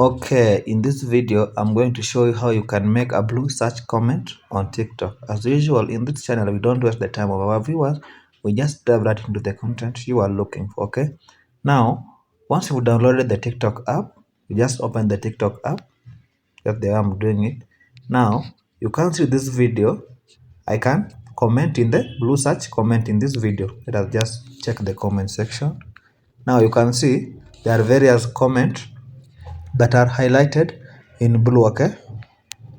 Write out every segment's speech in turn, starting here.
Okay, in this video, I'm going to show you how you can make a blue search comment on TikTok. As usual, in this channel, we don't waste the time of our viewers. We just dive right into the content you are looking for, okay? Now, once you've downloaded the TikTok app, you just open the TikTok app. That's the way I'm doing it. Now, you can see this video. I can comment in the blue search comment in this video. Let us just check the comment section. Now, you can see there are various comments that are highlighted in blue. Okay,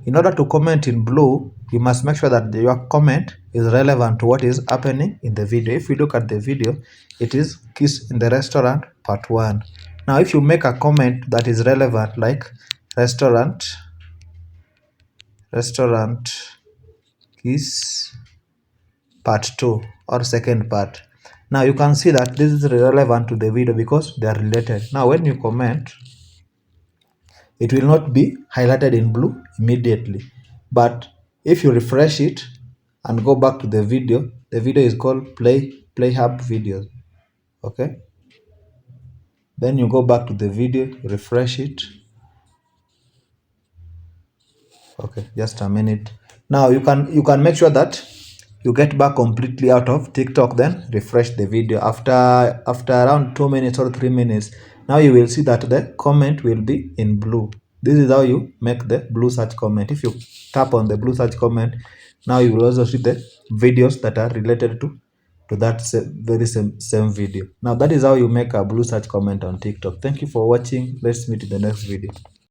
in order to comment in blue, you must make sure that your comment is relevant to what is happening in the video. If you look at the video, it is Kiss in the Restaurant part 1. Now if you make a comment that is relevant, like restaurant Kiss part 2 or second part, now you can see that this is relevant to the video because they are related. Now when you comment, it will not be highlighted in blue immediately, but if you refresh it and go back to the video is called play hub videos. Okay, then you go back to the video, refresh it. Okay, just a minute. Now you can make sure that you get back completely out of TikTok, then refresh the video after around 2 minutes or 3 minutes. Now you will see that the comment will be in blue. This is how you make the blue search comment. If you tap on the blue search comment, now you will also see the videos that are related to that very same video. Now that is how you make a blue search comment on TikTok. Thank you for watching. Let's meet in the next video.